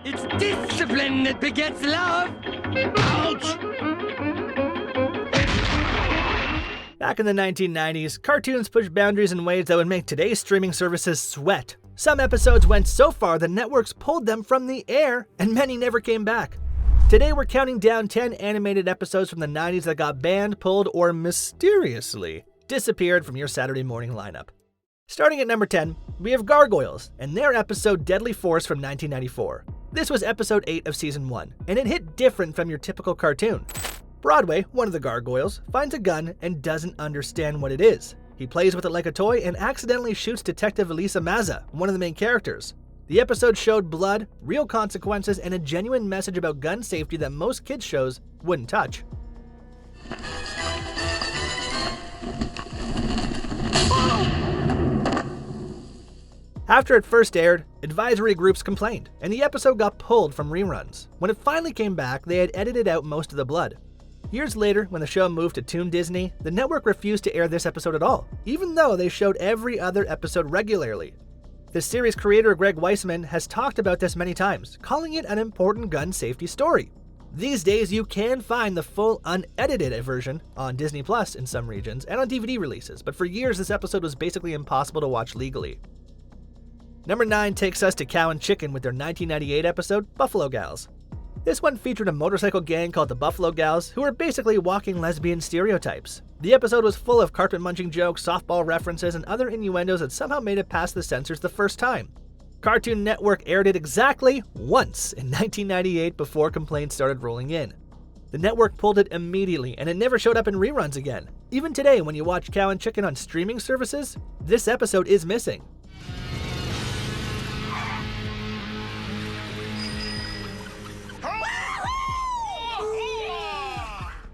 It's discipline that begets love. Ouch! Back in the 1990s, cartoons pushed boundaries in ways that would make today's streaming services sweat. Some episodes went so far the networks pulled them from the air, and many never came back. Today we're counting down 10 animated episodes from the 90s that got banned, pulled, or mysteriously disappeared from your Saturday morning lineup. Starting at number 10, we have Gargoyles and their episode Deadly Force from 1994. This was episode 8 of season 1, and it hit different from your typical cartoon. Broadway, one of the Gargoyles, finds a gun and doesn't understand what it is. He plays with it like a toy and accidentally shoots Detective Elisa Mazza, one of the main characters. The episode showed blood, real consequences, and a genuine message about gun safety that most kids' shows wouldn't touch. After it first aired, advisory groups complained, and the episode got pulled from reruns. When it finally came back, they had edited out most of the blood. Years later, when the show moved to Toon Disney, the network refused to air this episode at all, even though they showed every other episode regularly. The series creator Greg Weisman has talked about this many times, calling it an important gun safety story. These days, you can find the full unedited version on Disney Plus in some regions and on DVD releases, but for years this episode was basically impossible to watch legally. Number 9 takes us to Cow and Chicken with their 1998 episode, Buffalo Gals. This one featured a motorcycle gang called the Buffalo Gals, who were basically walking lesbian stereotypes. The episode was full of carpet-munching jokes, softball references, and other innuendos that somehow made it past the censors the first time. Cartoon Network aired it exactly once in 1998 before complaints started rolling in. The network pulled it immediately, and it never showed up in reruns again. Even today, when you watch Cow and Chicken on streaming services, this episode is missing.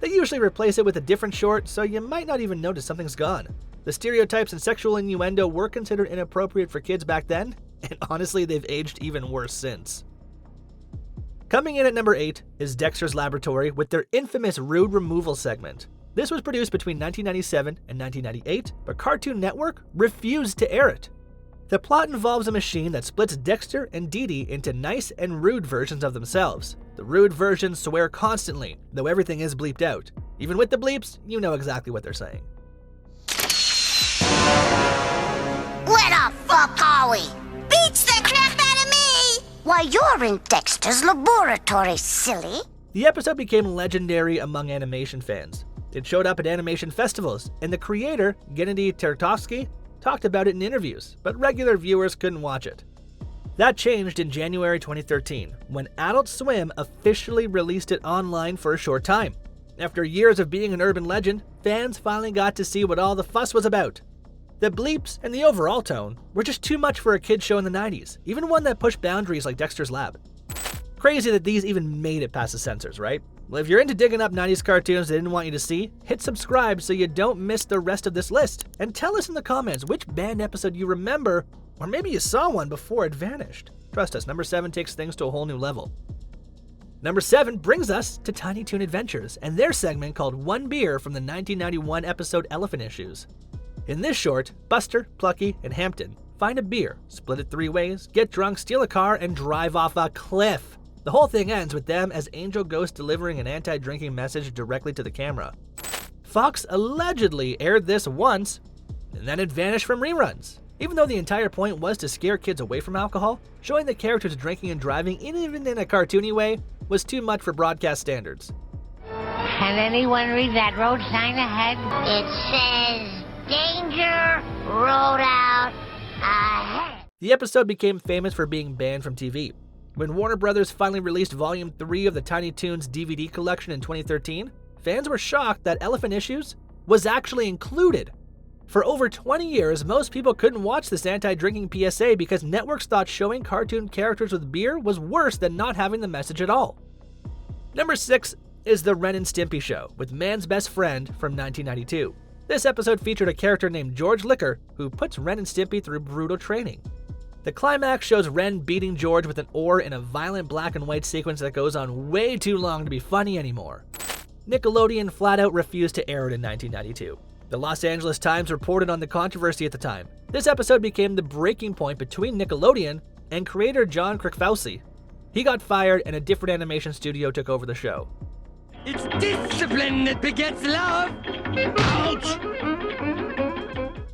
They usually replace it with a different short, so you might not even notice something's gone. The stereotypes and sexual innuendo were considered inappropriate for kids back then, and honestly they've aged even worse since. Coming in at number 8 is Dexter's Laboratory with their infamous rude removal segment. This was produced between 1997 and 1998, but Cartoon Network refused to air it. The plot involves a machine that splits Dexter and Dee Dee into nice and rude versions of themselves. The rude versions swear constantly, though everything is bleeped out. Even with the bleeps, you know exactly what they're saying. Where the fuck are we? Beats the crap out of me! Why, you're in Dexter's laboratory, silly. The episode became legendary among animation fans. It showed up at animation festivals, and the creator, Gennady Tartakovsky, talked about it in interviews, but regular viewers couldn't watch it. That changed in January 2013, when Adult Swim officially released it online for a short time. After years of being an urban legend, fans finally got to see what all the fuss was about. The bleeps and the overall tone were just too much for a kid's show in the 90s, even one that pushed boundaries like Dexter's Lab. Crazy that these even made it past the censors, right? Well, if you're into digging up 90s cartoons they didn't want you to see, hit subscribe so you don't miss the rest of this list. And tell us in the comments which banned episode you remember, or maybe you saw one before it vanished. Trust us, number 7 takes things to a whole new level. Number 7 brings us to Tiny Toon Adventures and their segment called One Beer from the 1991 episode Elephant Issues. In this short, Buster, Plucky, and Hampton find a beer, split it 3 ways, get drunk, steal a car, and drive off a cliff. The whole thing ends with them as Angel Ghost delivering an anti-drinking message directly to the camera. Fox allegedly aired this once, and then it vanished from reruns. Even though the entire point was to scare kids away from alcohol, showing the characters drinking and driving, even in a cartoony way, was too much for broadcast standards. Can anyone read that road sign ahead? It says, danger, road out, ahead. The episode became famous for being banned from TV. When Warner Brothers finally released Volume 3 of the Tiny Toons DVD collection in 2013, fans were shocked that Elephant Issues was actually included. For over 20 years, most people couldn't watch this anti-drinking PSA because networks thought showing cartoon characters with beer was worse than not having the message at all. Number 6 is the Ren and Stimpy Show with Man's Best Friend from 1992. This episode featured a character named George Liquor who puts Ren and Stimpy through brutal training. The climax shows Ren beating George with an oar in a violent black and white sequence that goes on way too long to be funny anymore. Nickelodeon flat out refused to air it in 1992. The Los Angeles Times reported on the controversy at the time. This episode became the breaking point between Nickelodeon and creator John Kricfauci. He got fired and a different animation studio took over the show. It's discipline that begets love. Ouch!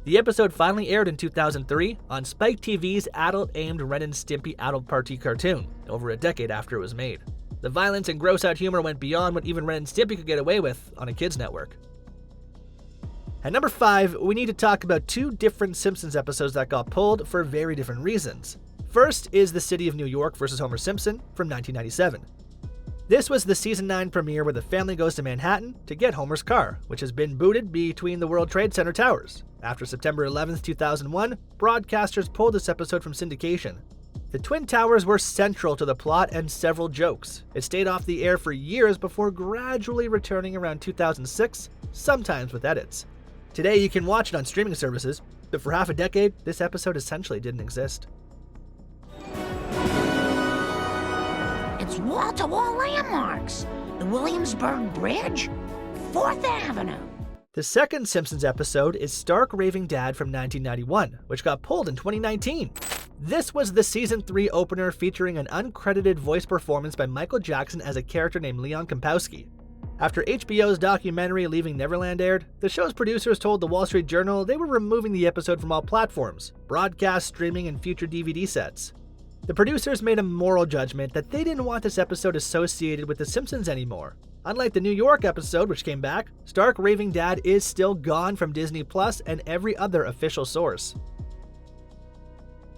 The episode finally aired in 2003 on Spike TV's adult-aimed Ren and Stimpy Adult Party cartoon, over a decade after it was made. The violence and gross-out humor went beyond what even Ren and Stimpy could get away with on a kids' network. At number 5, we need to talk about 2 different Simpsons episodes that got pulled for very different reasons. First is The City of New York vs. Homer Simpson from 1997. This was the season 9 premiere where the family goes to Manhattan to get Homer's car, which has been booted between the World Trade Center towers. After September 11, 2001, broadcasters pulled this episode from syndication. The Twin Towers were central to the plot and several jokes. It stayed off the air for years before gradually returning around 2006, sometimes with edits. Today you can watch it on streaming services, but for half a decade, this episode essentially didn't exist. It's wall-to-wall landmarks. The Williamsburg Bridge, 4th Avenue. The second Simpsons episode is Stark Raving Dad from 1991, which got pulled in 2019. This was the season 3 opener featuring an uncredited voice performance by Michael Jackson as a character named Leon Kompowski. After HBO's documentary Leaving Neverland aired, the show's producers told the Wall Street Journal they were removing the episode from all platforms, broadcast, streaming, and future DVD sets. The producers made a moral judgment that they didn't want this episode associated with The Simpsons anymore. Unlike the New York episode, which came back, Stark Raving Dad is still gone from Disney Plus and every other official source.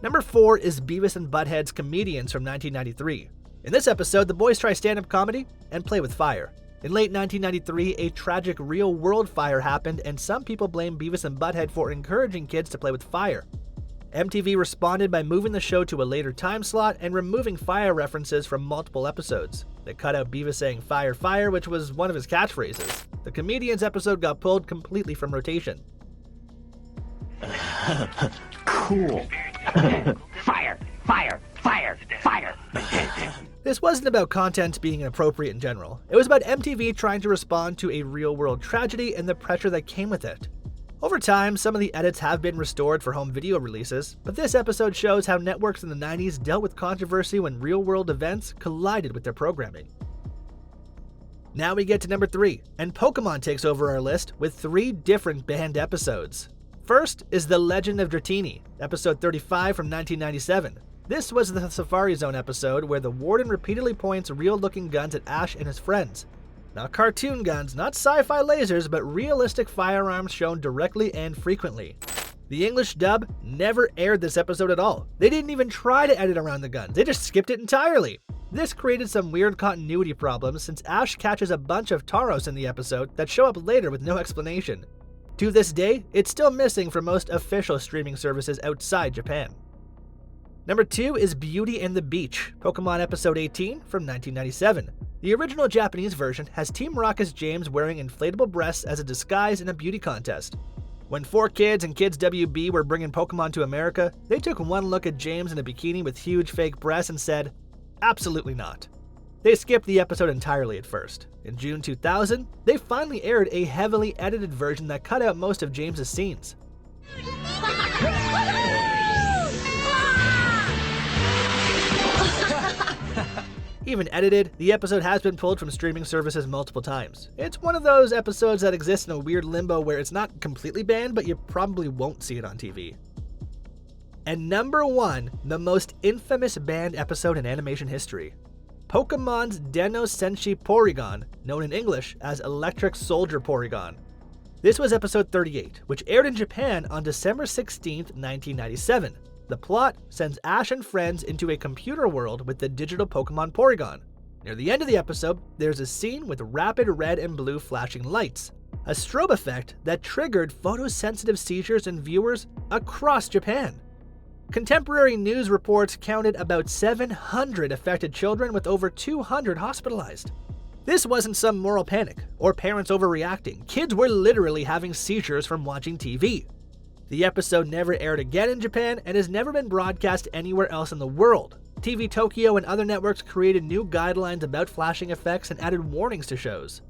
Number 4 is Beavis and Butthead's Comedians from 1993. In this episode, the boys try stand-up comedy and play with fire. In late 1993, a tragic real-world fire happened, and some people blame Beavis and Butthead for encouraging kids to play with fire. MTV responded by moving the show to a later time slot and removing fire references from multiple episodes. They cut out Beavis saying "fire, fire," which was one of his catchphrases. The Comedians episode got pulled completely from rotation. Cool. Fire, fire, fire, fire. This wasn't about content being inappropriate in general. It was about MTV trying to respond to a real-world tragedy and the pressure that came with it. Over time, some of the edits have been restored for home video releases, but this episode shows how networks in the 90s dealt with controversy when real-world events collided with their programming. Now we get to number 3, and Pokémon takes over our list with 3 different banned episodes. First is The Legend of Dratini, episode 35 from 1997. This was the Safari Zone episode where the warden repeatedly points real-looking guns at Ash and his friends. Not cartoon guns, not sci-fi lasers, but realistic firearms shown directly and frequently. The English dub never aired this episode at all. They didn't even try to edit around the guns, they just skipped it entirely. This created some weird continuity problems since Ash catches a bunch of Tauros in the episode that show up later with no explanation. To this day, it's still missing from most official streaming services outside Japan. Number 2 is Beauty and the Beach, Pokémon episode 18 from 1997. The original Japanese version has Team Rocket's James wearing inflatable breasts as a disguise in a beauty contest. When 4Kids and Kids WB were bringing Pokémon to America, they took one look at James in a bikini with huge fake breasts and said, absolutely not. They skipped the episode entirely at first. In June 2000, they finally aired a heavily edited version that cut out most of James's scenes. Even edited, the episode has been pulled from streaming services multiple times. It's one of those episodes that exists in a weird limbo where it's not completely banned, but you probably won't see it on TV. And number 1, the most infamous banned episode in animation history. Pokemon's Den-no Senshi Porygon, known in English as Electric Soldier Porygon. This was episode 38, which aired in Japan on December 16, 1997. The plot sends Ash and friends into a computer world with the digital Pokemon Porygon. Near the end of the episode, there's a scene with rapid red and blue flashing lights, a strobe effect that triggered photosensitive seizures in viewers across Japan. Contemporary news reports counted about 700 affected children with over 200 hospitalized. This wasn't some moral panic or parents overreacting. Kids were literally having seizures from watching TV. The episode never aired again in Japan and has never been broadcast anywhere else in the world. TV Tokyo and other networks created new guidelines about flashing effects and added warnings to shows.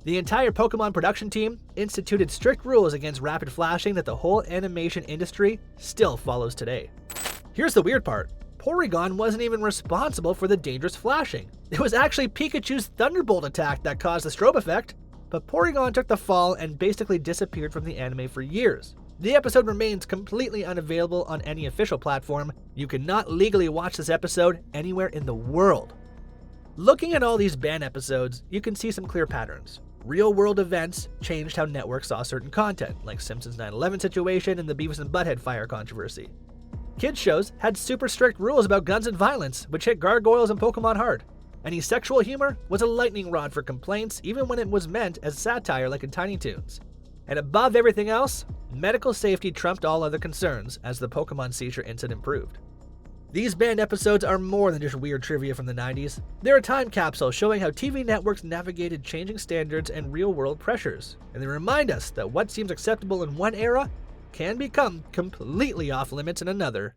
The entire Pokemon production team instituted strict rules against rapid flashing that the whole animation industry still follows today. Here's the weird part. Porygon wasn't even responsible for the dangerous flashing. It was actually Pikachu's Thunderbolt attack that caused the strobe effect, but Porygon took the fall and basically disappeared from the anime for years. The episode remains completely unavailable on any official platform. You cannot legally watch this episode anywhere in the world. Looking at all these banned episodes, you can see some clear patterns. Real-world events changed how networks saw certain content, like Simpsons' 9/11 situation and the Beavis and Butthead fire controversy. Kids shows had super strict rules about guns and violence, which hit Gargoyles and Pokémon hard. Any sexual humor was a lightning rod for complaints, even when it was meant as satire like in Tiny Toons. And above everything else, medical safety trumped all other concerns as the Pokémon seizure incident proved. These banned episodes are more than just weird trivia from the 90s. They're a time capsule showing how TV networks navigated changing standards and real-world pressures. And they remind us that what seems acceptable in one era can become completely off-limits in another.